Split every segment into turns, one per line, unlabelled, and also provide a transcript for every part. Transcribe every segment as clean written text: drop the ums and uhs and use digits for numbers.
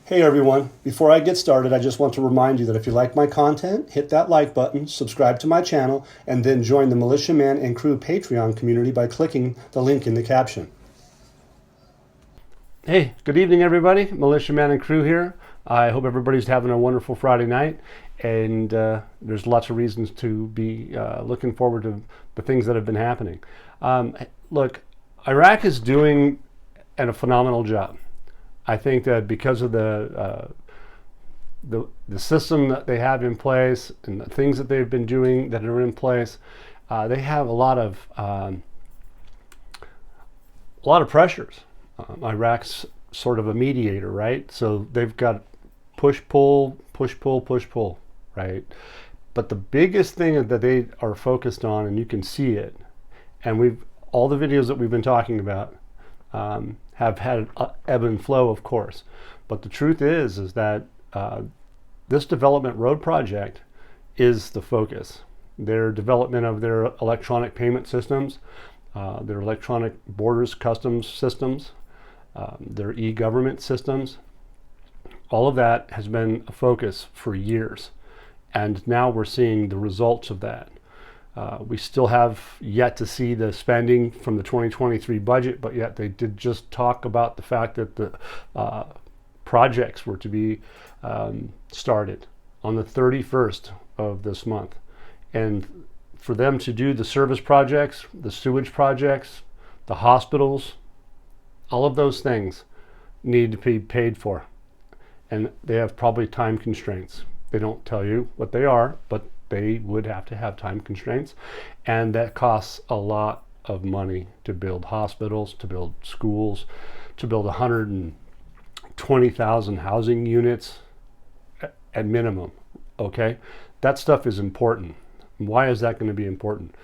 Hey everyone, before I get started, I just want to remind you that if you like my content, hit that like button, subscribe to my channel, and then join the Militiaman and Crew Patreon community by clicking the link in the caption. Hey, good evening everybody, Militiaman and Crew here. I hope everybody's having a wonderful Friday night, and there's lots of reasons to be looking forward to the things that have been happening. Look, Iraq is doing a phenomenal job. I think that because of the system that they have in place and the things that they've been doing that are in place, they have a lot of pressures. Iraq's sort of a mediator, right? So they've got push pull, right? But the biggest thing that they are focused on, and you can see it, and all the videos that we've been talking about have had ebb and flow, of course. But the truth is that this development road project is the focus. Their development of their electronic payment systems, their electronic borders customs systems, their e-government systems, all of that has been a focus for years. And now we're seeing the results of that. We still have yet to see the spending from the 2023 budget, but yet they did just talk about the fact that the projects were to be started on the 31st of this month. And for them to do the service projects, the sewage projects, the hospitals, all of those things need to be paid for. And they have probably time constraints. They don't tell you what they are, but they would have to have time constraints, and that costs a lot of money to build hospitals, to build schools, to build 120,000 housing units at minimum. Okay, that stuff is important. Why is that going to be important?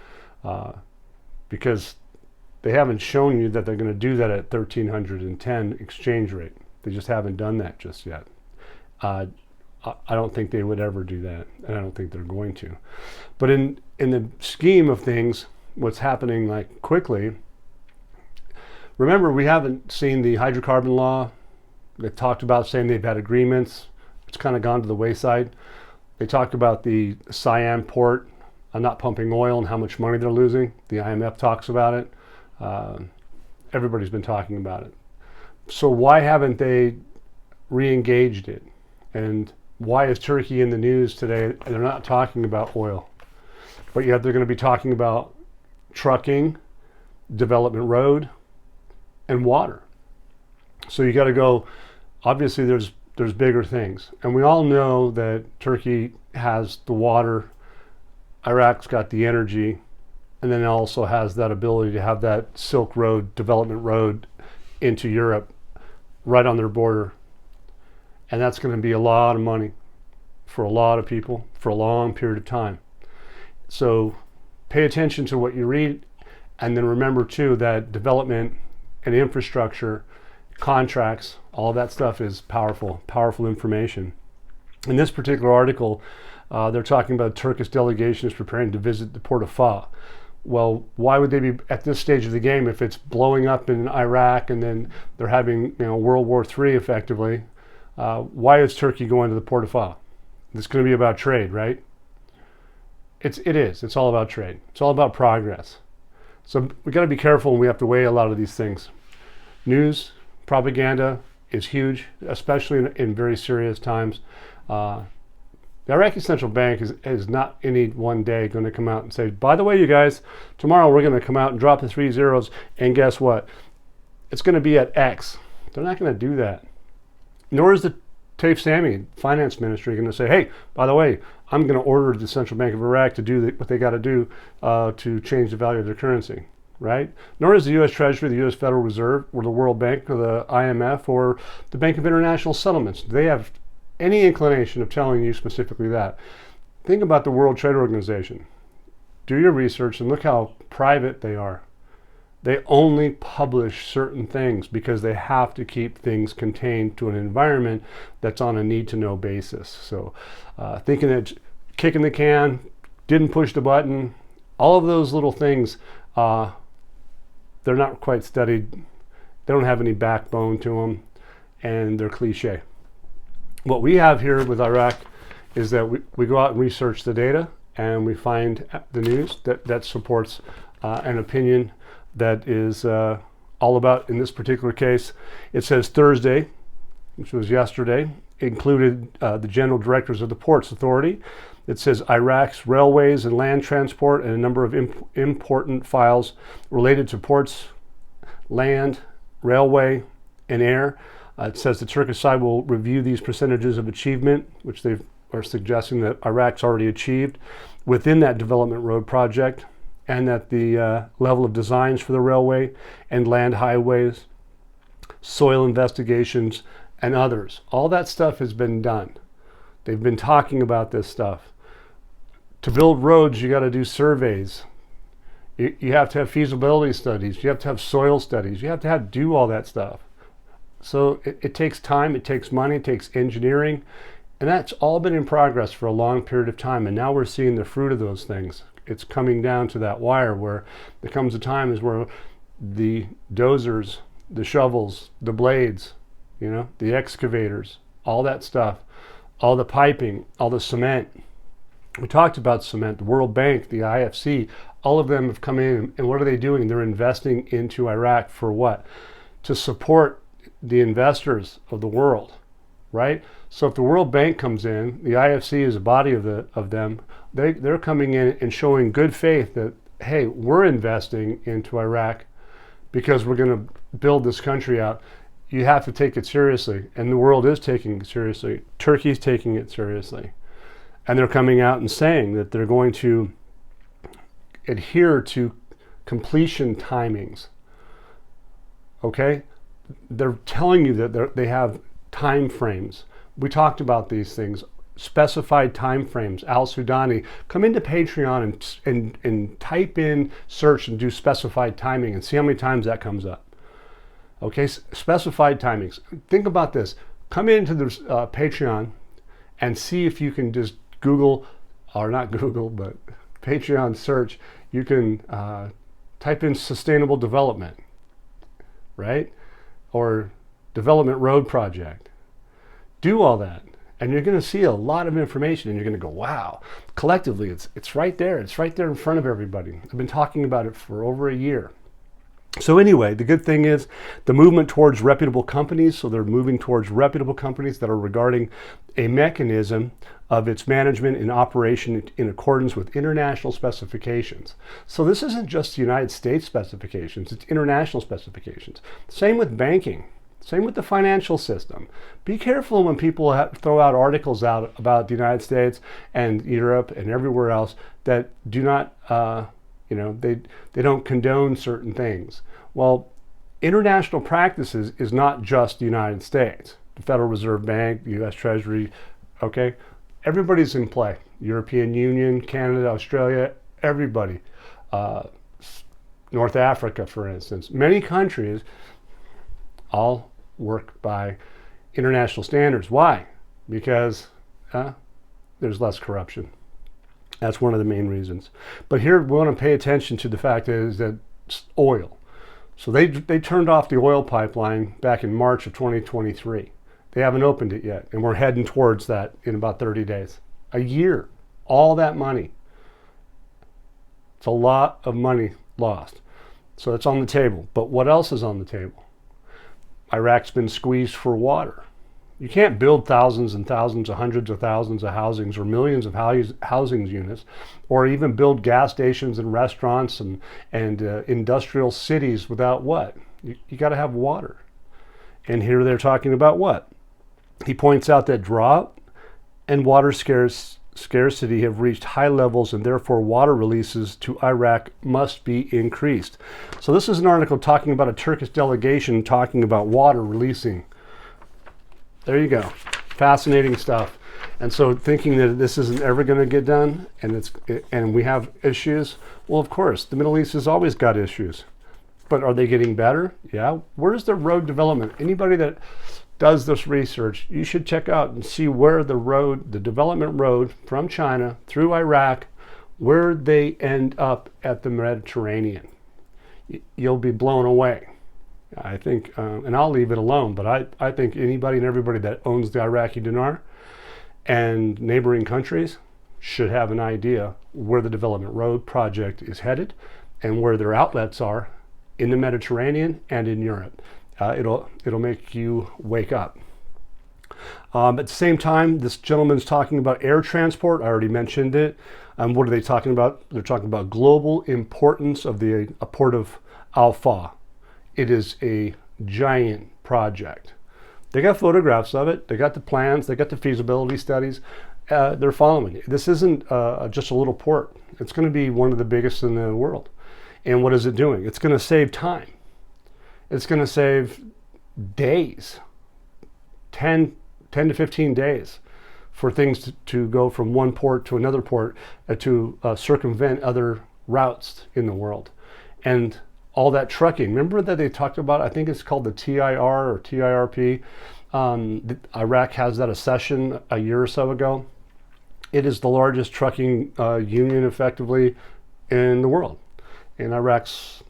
Because they haven't shown you that they're going to do that at 1310 exchange rate. They just haven't done that just yet. I don't think they would ever do that, and I don't think they're going to. But in the scheme of things, what's happening like quickly, remember, we haven't seen the hydrocarbon law. They talked about saying they've had agreements. It's kind of gone to the wayside. They talked about the Siam port not pumping oil and how much money they're losing. The IMF talks about it. Everybody's been talking about it. So why haven't they re-engaged it? And why is Turkey in the news today and they're not talking about oil? But yet they're going to be talking about trucking, development road, and water. So you got to go, obviously there's bigger things. And we all know that Turkey has the water, Iraq's got the energy, and then it also has that ability to have that Silk Road, development road into Europe right on their border. And that's going to be a lot of money for a lot of people for a long period of time. So pay attention to what you read, and then remember too that development and infrastructure, contracts, all of that stuff is powerful information. In this particular article, they're talking about a Turkish delegation is preparing to visit the port of Fa. Well, why would they be at this stage of the game if it's blowing up in Iraq and then they're having World War III effectively? Why is Turkey going to the port of Fa? It's going to be about trade, right? It is. It's all about trade. It's all about progress. So we got to be careful, and we have to weigh a lot of these things. News, propaganda is huge, especially in very serious times. The Iraqi central bank is not any one day going to come out and say, by the way, you guys, tomorrow we're going to come out and drop the 3 zeros, and guess what? It's going to be at X. They're not going to do that. Nor is the Taif Sami finance ministry going to say, hey, by the way, I'm going to order the Central Bank of Iraq to do what they got to do to change the value of their currency, right? Nor is the U.S. Treasury, the U.S. Federal Reserve, or the World Bank, or the IMF, or the Bank of International Settlements. They have any inclination of telling you specifically that. Think about the World Trade Organization. Do your research and look how private they are. They only publish certain things because they have to keep things contained to an environment that's on a need-to-know basis. So thinking that kicking the can, didn't push the button, all of those little things, they're not quite studied. They don't have any backbone to them, and they're cliche. What we have here with Iraq is that we go out and research the data, and we find the news that supports an opinion that is all about, in this particular case, it says Thursday, which was yesterday, included the general directors of the Ports Authority. It says Iraq's railways and land transport and a number of important files related to ports, land, railway, and air. It says the Turkish side will review these percentages of achievement, which they are suggesting that Iraq's already achieved within that development road project, and that the level of designs for the railway and land highways, soil investigations, and others. All that stuff has been done. They've been talking about this stuff. To build roads, you got to do surveys. You have to have feasibility studies. You have to have soil studies. You have to do all that stuff. So it takes time, it takes money, it takes engineering, and that's all been in progress for a long period of time. And now we're seeing the fruit of those things. It's coming down to that wire where there comes a time is where the dozers, the shovels, the blades, the excavators, all that stuff, all the piping, all the cement. We talked about cement, the World Bank, the IFC, all of them have come in, and what are they doing? They're investing into Iraq for what? To support the investors of the world, right? So if the World Bank comes in, the IFC is a body of them, they're coming in and showing good faith that, hey, we're investing into Iraq because we're going to build this country out. You have to take it seriously, and the world is taking it seriously. Turkey's taking it seriously. And they're coming out and saying that they're going to adhere to completion timings. Okay? They're telling you that they have time frames. We talked about these things, specified time frames. Al Sudani, come into Patreon and type in search and do specified timing and see how many times that comes up. Okay, specified timings. Think about this. Come into the Patreon and see if you can just Google, or not Google, but Patreon search. You can type in sustainable development, right? Or development road project. Do all that, and you're going to see a lot of information, and you're going to go, wow. Collectively, it's right there. It's right there in front of everybody. I've been talking about it for over a year. So anyway, the good thing is the movement towards reputable companies. So they're moving towards reputable companies that are regarding a mechanism of its management and operation in accordance with international specifications. So this isn't just the United States specifications, it's international specifications. Same with banking. Same with the financial system. Be careful when people throw out articles out about the United States and Europe and everywhere else that do not, they don't condone certain things. Well, international practices is not just the United States. The Federal Reserve Bank, the U.S. Treasury, okay? Everybody's in play. European Union, Canada, Australia, everybody. North Africa, for instance. Many countries all work by international standards. Why? Because there's less corruption. That's one of the main reasons. But here we want to pay attention to the fact is that oil. So they turned off the oil pipeline back in March of 2023. They haven't opened it yet, and we're heading towards that in about 30 days. A year. All that money. It's a lot of money lost. So it's on the table. But what else is on the table? Iraq's been squeezed for water. You can't build thousands and thousands, hundreds of thousands of housings or millions of housing units, or even build gas stations and restaurants and industrial cities without what? You got to have water. And here they're talking about what? He points out that drought and water scarcity have reached high levels, and therefore water releases to Iraq must be increased. So this is an article talking about a Turkish delegation talking about water releasing. There you go. Fascinating stuff. And so thinking that this isn't ever going to get done and we have issues, well, of course, the Middle East has always got issues. But are they getting better? Yeah. Where's the road development? Anybody that does this research, you should check out and see where the development road from China through Iraq, where they end up at the Mediterranean. You'll be blown away. I think, and I'll leave it alone, but I think anybody and everybody that owns the Iraqi dinar and neighboring countries should have an idea where the development road project is headed and where their outlets are in the Mediterranean and in Europe. It'll make you wake up. At the same time, this gentleman's talking about air transport. I already mentioned it. What are they talking about? They're talking about global importance of the port of Al-Fa. It is a giant project. They got photographs of it. They got the plans. They got the feasibility studies. They're following it. This isn't just a little port. It's going to be one of the biggest in the world. And what is it doing? It's going to save time. It's going to save days, 10 to 15 days for things to go from one port to another port to circumvent other routes in the world. And all that trucking, remember that they talked about, I think it's called the TIR or TIRP. Iraq has that a session a year or so ago. It is the largest trucking union effectively in the world. In Iraq's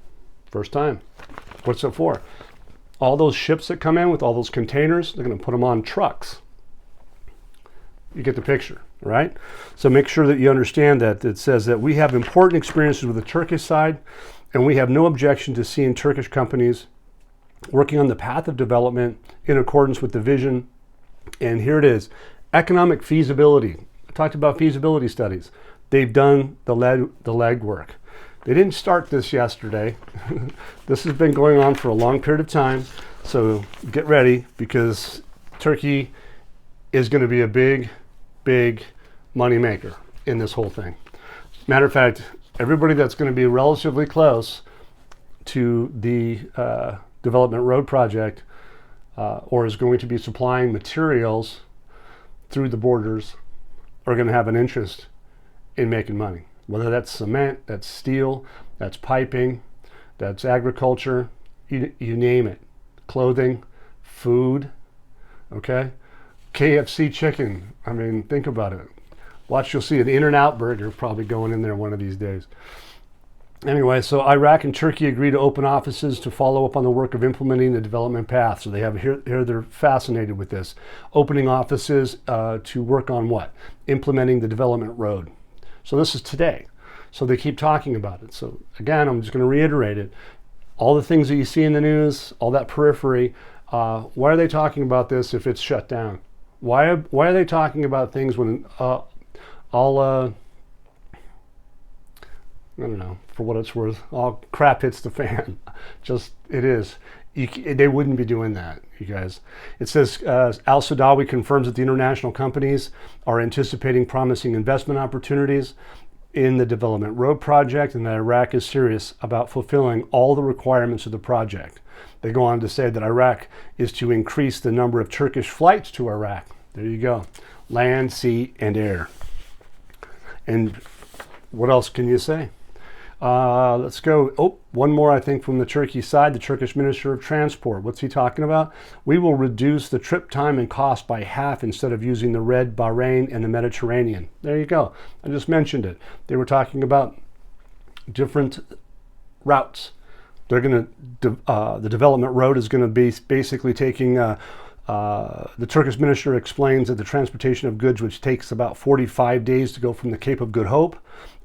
first time. What's it for? All those ships that come in with all those containers, they're going to put them on trucks. You get the picture, right? So make sure that you understand that it says that we have important experiences with the Turkish side, and we have no objection to seeing Turkish companies working on the path of development in accordance with the vision. And here it is, economic feasibility. I talked about feasibility studies. They've done the legwork. They didn't start this yesterday. This has been going on for a long period of time. So get ready, because Turkey is going to be a big, big money maker in this whole thing. Matter of fact, everybody that's going to be relatively close to the development road project or is going to be supplying materials through the borders are going to have an interest in making money. Whether that's cement, that's steel, that's piping, that's agriculture, you name it. Clothing, food, okay? KFC chicken, I mean, think about it. Watch, you'll see an In-N-Out burger probably going in there one of these days. Anyway, so Iraq and Turkey agree to open offices to follow up on the work of implementing the development path. So they have here they're fascinated with this. Opening offices to work on what? Implementing the development road. So this is today. So they keep talking about it. So again, I'm just going to reiterate it. All the things that you see in the news, all that periphery, why are they talking about this if it's shut down? Why are they talking about things when I don't know, for what it's worth, all crap hits the fan. Just, it is. They wouldn't be doing that, you guys. It says, Al-Sadawi confirms that the international companies are anticipating promising investment opportunities in the development road project, and that Iraq is serious about fulfilling all the requirements of the project. They go on to say that Iraq is to increase the number of Turkish flights to Iraq. There you go. Land, sea, and air. And what else can you say? Let's go. Oh, one more, I think, from the Turkey side, the Turkish Minister of Transport. What's he talking about? We will reduce the trip time and cost by half instead of using the Red, Bahrain, and the Mediterranean. There you go. I just mentioned it. They were talking about different routes. They're going to, the development road is going to be basically taking, the Turkish minister explains that the transportation of goods, which takes about 45 days to go from the Cape of Good Hope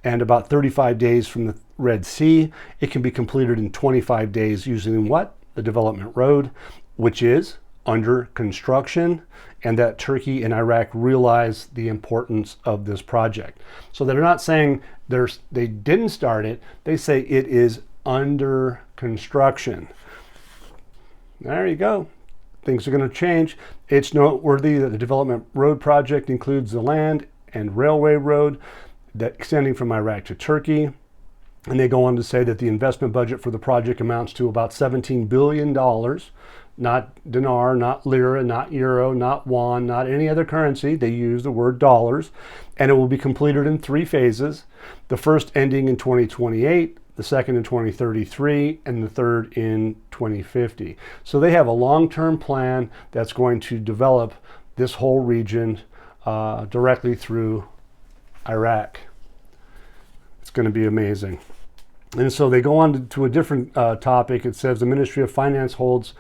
and about 35 days from the Red Sea, it can be completed in 25 days using what? The development road, which is under construction, and that Turkey and Iraq realize the importance of this project. So they're not saying they didn't start it, they say it is under construction. There you go. Things are going to change. It's noteworthy that the development road project includes the land and railway road that extending from Iraq to Turkey. And they go on to say that the investment budget for the project amounts to about $17 billion, not dinar, not lira, not euro, not won, not any other currency. They use the word dollars. And it will be completed in 3 phases, the first ending in 2028, the second in 2033, and the third in 2050. So they have a long-term plan that's going to develop this whole region directly through Iraq. It's going to be amazing. And so they go on to a different topic. It says the Ministry of Finance holds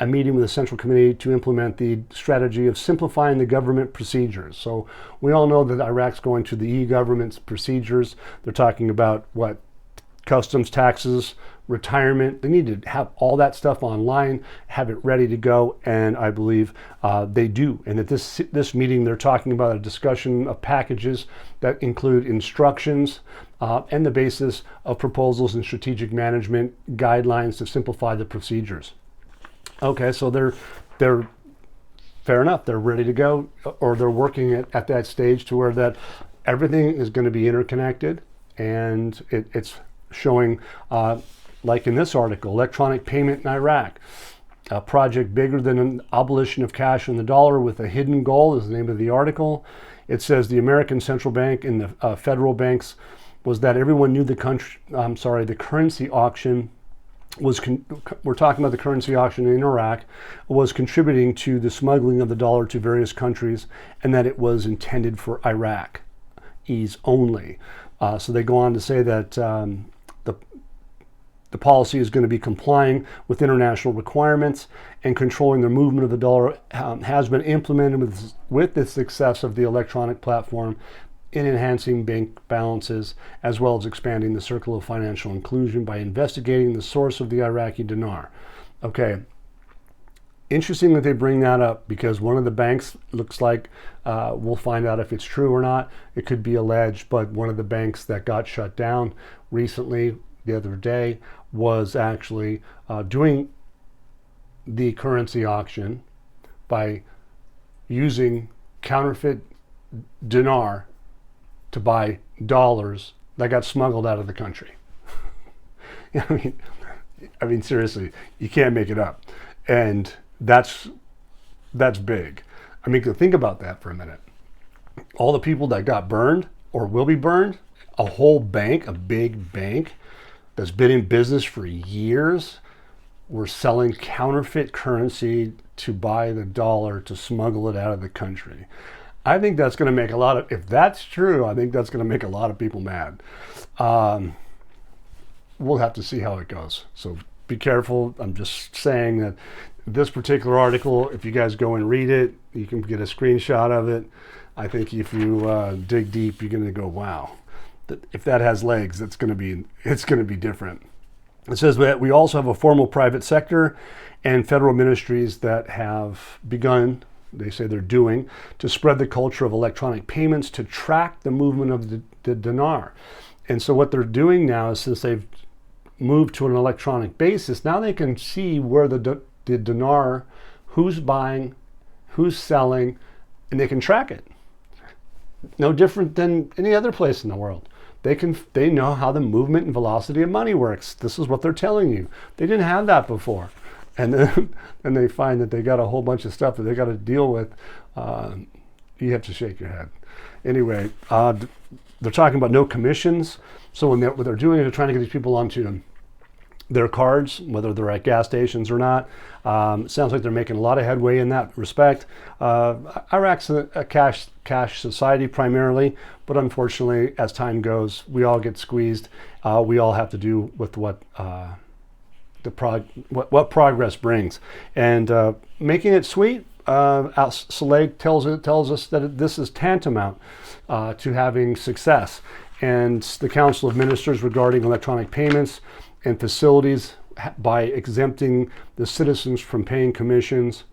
a meeting with the Central Committee to implement the strategy of simplifying the government procedures. So we all know that Iraq's going to the e-government's procedures. They're talking about what? Customs, taxes, retirement. They need to have all that stuff online, have it ready to go, and I believe they do. And at this meeting, they're talking about a discussion of packages that include instructions and the basis of proposals and strategic management guidelines to simplify the procedures. Okay, so they're fair enough. They're ready to go, or they're working at that stage to where that everything is going to be interconnected, and it's showing, like in this article, electronic payment in Iraq, a project bigger than an abolition of cash and the dollar with a hidden goal is the name of the article. It says the American central bank and the federal banks was that everyone knew the currency auction was, we're talking about the currency auction in Iraq, was contributing to the smuggling of the dollar to various countries, and that it was intended for Iraqis only. So they go on to say that the policy is going to be complying with international requirements, and controlling the movement of the dollar has been implemented with the success of the electronic platform in enhancing bank balances, as well as expanding the circle of financial inclusion by investigating the source of the Iraqi dinar. Okay, interesting that they bring that up, because one of the banks looks like, we'll find out if it's true or not, it could be alleged, but one of the banks that got shut down recently, the other day, was actually doing the currency auction by using counterfeit dinar to buy dollars that got smuggled out of the country. I mean, seriously, you can't make it up. And that's big. I mean, think about that for a minute. All the people that got burned or will be burned, a whole bank, a big bank that's been in business for years, were selling counterfeit currency to buy the dollar to smuggle it out of the country. I think that's going to make if that's true, I think that's going to make a lot of people mad. We'll have to see how it goes. So be careful. I'm just saying that this particular article, if you guys go and read it, you can get a screenshot of it. I think if you dig deep, you're going to go, wow. If that has legs, it's going to be different. It says that we also have a formal private sector and federal ministries that have begun, they say they're doing, to spread the culture of electronic payments to track the movement of the dinar. And so what they're doing now is, since they've moved to an electronic basis, now they can see where the dinar, who's buying, who's selling, and they can track it. No different than any other place in the world. They know how the movement and velocity of money works. This is what they're telling you. They didn't have that before. And then they find that they got a whole bunch of stuff that they got to deal with. You have to shake your head. Anyway, they're talking about no commissions. So what they're doing is they're trying to get these people onto their cards, whether they're at gas stations or not. It sounds like they're making a lot of headway in that respect. Iraq's a cash society primarily, but unfortunately, as time goes, we all get squeezed. We all have to do with what progress brings, and making it sweet. Saleh tells us that this is tantamount to having success, and the Council of Ministers regarding electronic payments and facilities, by exempting the citizens from paying commissions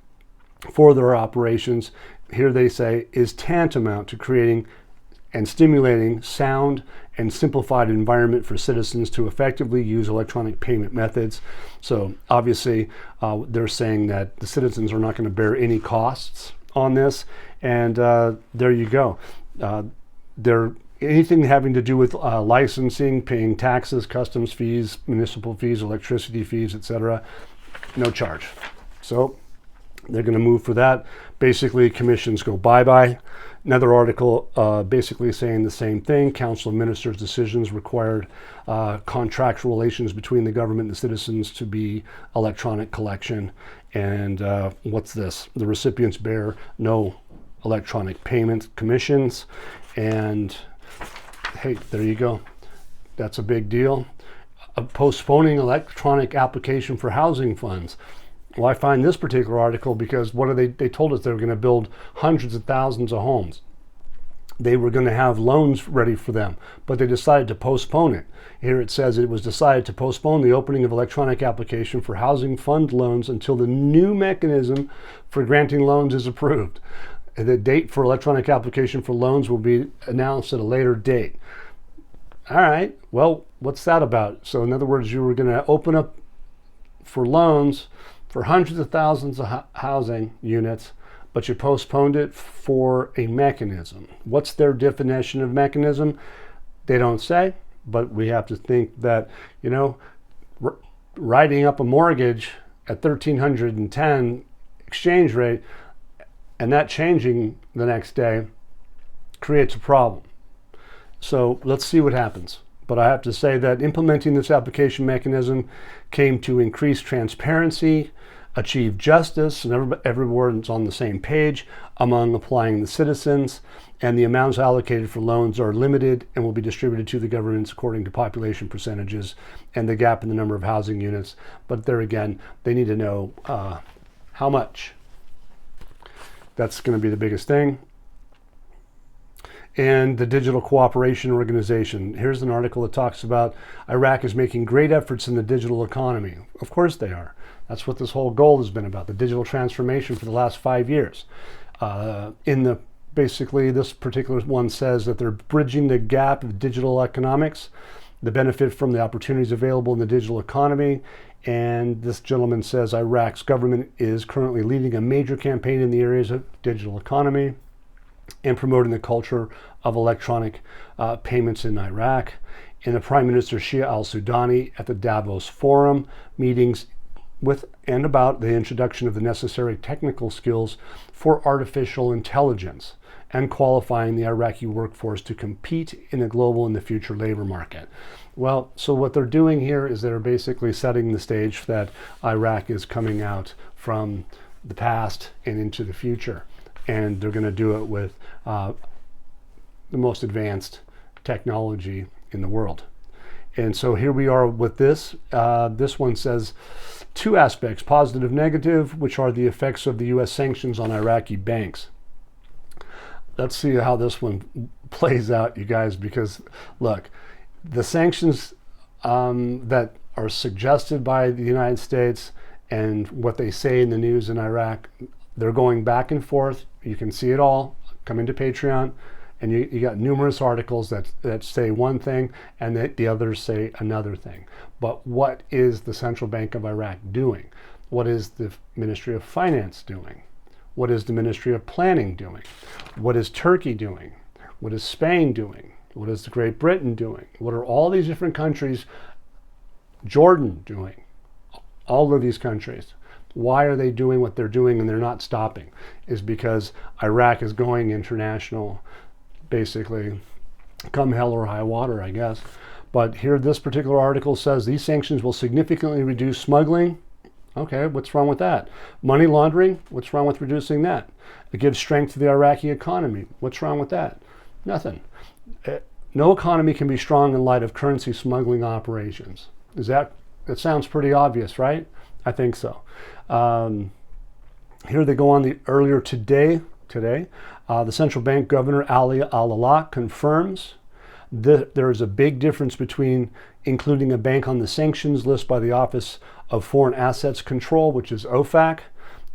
for their operations, here they say, is tantamount to creating and stimulating sound and simplified environment for citizens to effectively use electronic payment methods. So obviously they're saying that the citizens are not going to bear any costs on this, and there you go. Anything having to do with licensing, paying taxes, customs fees, municipal fees, electricity fees, etc., no charge. So they're going to move for that. Basically, commissions go bye-bye. Another article basically saying the same thing. Council of Ministers' decisions required contractual relations between the government and the citizens to be electronic collection. And what's this? The recipients bear no electronic payment commissions. And hey, there you go. That's a big deal. postponing electronic application for housing funds. Well, I find this particular article because what are they told us they were going to build hundreds of thousands of homes. They were going to have loans ready for them, but they decided to postpone it. Here it says it was decided to postpone the opening of electronic application for housing fund loans until the new mechanism for granting loans is approved. The date for electronic application for loans will be announced at a later date. All right, well, what's that about? So in other words, you were going to open up for loans for hundreds of thousands of housing units, but you postponed it for a mechanism. What's their definition of mechanism? They don't say, but we have to think that, writing up a mortgage at 1,310 exchange rate and that changing the next day creates a problem. So let's see what happens. But I have to say that implementing this application mechanism came to increase transparency, achieve justice, and everyone's on the same page among applying the citizens, and the amounts allocated for loans are limited and will be distributed to the governments according to population percentages and the gap in the number of housing units. But there again, they need to know how much. That's going to be the biggest thing. And the Digital Cooperation Organization. Here's an article that talks about Iraq is making great efforts in the digital economy. Of course they are. That's what this whole goal has been about, the digital transformation for the last 5 years. Basically, this particular one says that they're bridging the gap of digital economics, the benefit from the opportunities available in the digital economy. And this gentleman says Iraq's government is currently leading a major campaign in the areas of digital economy and promoting the culture of electronic payments in Iraq. And the Prime Minister Shia al-Sudani at the Davos Forum meetings with and about the introduction of the necessary technical skills for artificial intelligence and qualifying the Iraqi workforce to compete in the global and the future labor market. Well, so what they're doing here is they're basically setting the stage that Iraq is coming out from the past and into the future. And they're going to do it with the most advanced technology in the world. And so here we are with this. This one says two aspects, positive, negative, which are the effects of the U.S. sanctions on Iraqi banks. Let's see how this one plays out, you guys, because look, the sanctions that are suggested by the United States and what they say in the news in Iraq, they're going back and forth. You can see it all. Come into Patreon, and you got numerous articles that say one thing and that the others say another thing. But what is the Central Bank of Iraq doing? What is the Ministry of Finance doing? What is the Ministry of Planning doing? What is Turkey doing? What is Spain doing? What is Great Britain doing? What are all these different countries, Jordan doing? All of these countries. Why are they doing what they're doing and they're not stopping? Is because Iraq is going international, basically, come hell or high water, I guess. But here, this particular article says these sanctions will significantly reduce smuggling. Okay, what's wrong with that? Money laundering, what's wrong with reducing that? It gives strength to the Iraqi economy. What's wrong with that? Nothing. No economy can be strong in light of currency smuggling operations. That sounds pretty obvious, right? I think so. Here they go on earlier today, the central bank governor Ali Al-Alaq confirms that there is a big difference between including a bank on the sanctions list by the Office of Foreign Assets Control, which is OFAC,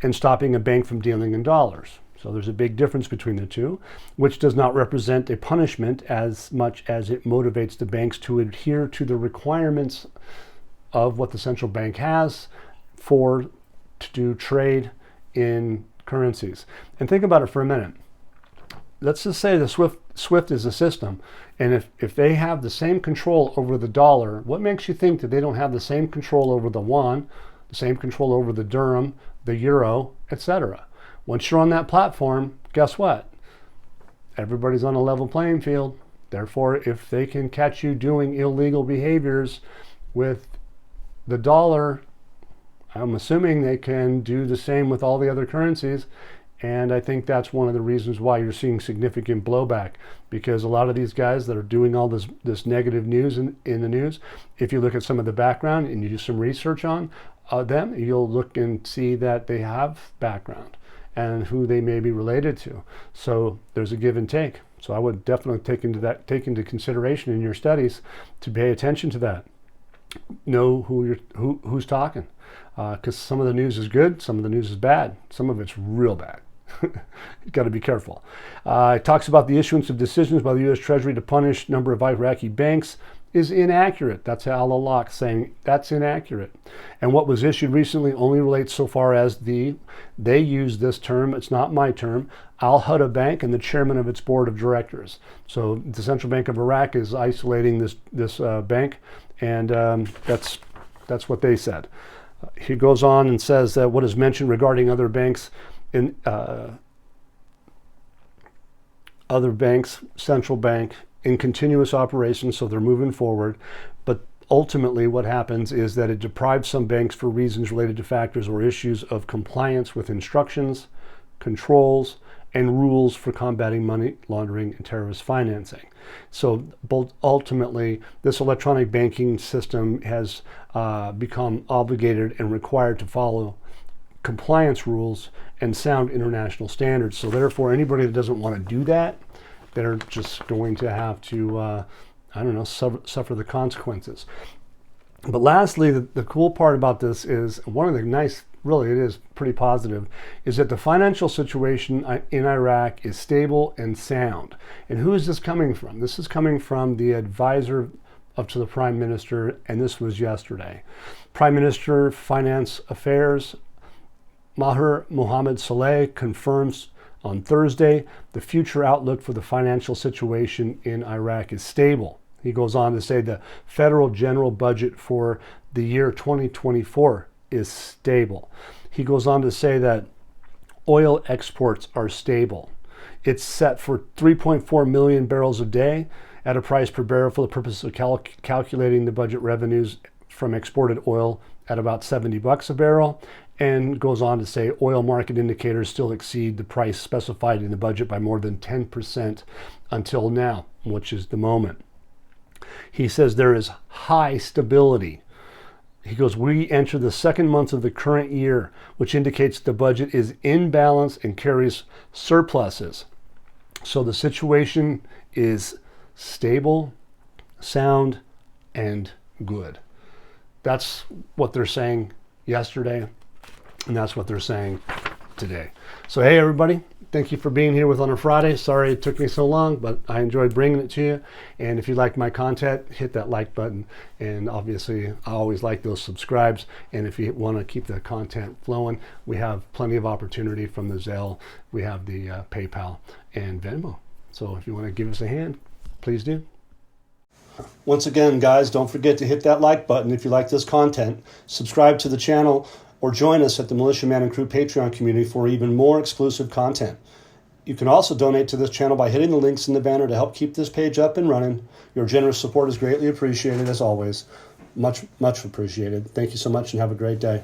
and stopping a bank from dealing in dollars. So there's a big difference between the two, which does not represent a punishment as much as it motivates the banks to adhere to the requirements of what the central bank has to do trade in currencies. And think about it for a minute. Let's just say the SWIFT is a system, and if they have the same control over the dollar, what makes you think that they don't have the same control over the won, the same control over the dirham, the euro, etc.? Once you're on that platform, guess what? Everybody's on a level playing field. Therefore, if they can catch you doing illegal behaviors with the dollar, I'm assuming they can do the same with all the other currencies. And I think that's one of the reasons why you're seeing significant blowback, because a lot of these guys that are doing all this negative news in the news, if you look at some of the background and you do some research on them, you'll look and see that they have background and who they may be related to. So there's a give and take. So I would definitely take into consideration in your studies to pay attention to that. Know who's talking, because some of the news is good, some of the news is bad, some of it's real bad. You've got to be careful. It talks about the issuance of decisions by the U.S. Treasury to punish a number of Iraqi banks is inaccurate. That's Al-Alaq saying that's inaccurate. And what was issued recently only relates so far as they use this term, it's not my term, Al-Huda Bank and the chairman of its board of directors. So the Central Bank of Iraq is isolating this bank, and that's what they said. He goes on and says that what is mentioned regarding other banks, central bank, in continuous operation, so they're moving forward. But ultimately what happens is that it deprives some banks for reasons related to factors or issues of compliance with instructions, controls, and rules for combating money laundering and terrorist financing. So both ultimately, this electronic banking system has become obligated and required to follow compliance rules and sound international standards. So therefore, anybody that doesn't want to do that, they're just going to have to, suffer the consequences. But lastly, the cool part about this is, one of the nice, really it is pretty positive, is that the financial situation in Iraq is stable and sound. And who is this coming from? This is coming from the advisor to the Prime Minister, and this was yesterday. Prime Minister Finance Affairs Maher Mohammed Saleh confirms on Thursday the future outlook for the financial situation in Iraq is stable. He goes on to say the federal general budget for the year 2024 is stable. He goes on to say that oil exports are stable. It's set for 3.4 million barrels a day at a price per barrel for the purpose of calculating the budget revenues from exported oil at about $70 a barrel, and goes on to say oil market indicators still exceed the price specified in the budget by more than 10% until now, which is the moment. He says there is high stability. He goes, we enter the second month of the current year, which indicates the budget is in balance and carries surpluses. So the situation is stable, sound, and good. That's what they're saying yesterday, and that's what they're saying today. So hey everybody, thank you for being here on a Friday. Sorry it took me so long, but I enjoyed bringing it to you. And if you like my content, hit that like button. And obviously, I always like those subscribes. And if you want to keep the content flowing, we have plenty of opportunity from the Zelle. We have the PayPal and Venmo. So if you want to give us a hand, please do. Once again, guys, don't forget to hit that like button if you like this content. Subscribe to the channel or join us at the Militia Man and Crew Patreon community for even more exclusive content. You can also donate to this channel by hitting the links in the banner to help keep this page up and running. Your generous support is greatly appreciated, as always. Much, much appreciated. Thank you so much and have a great day.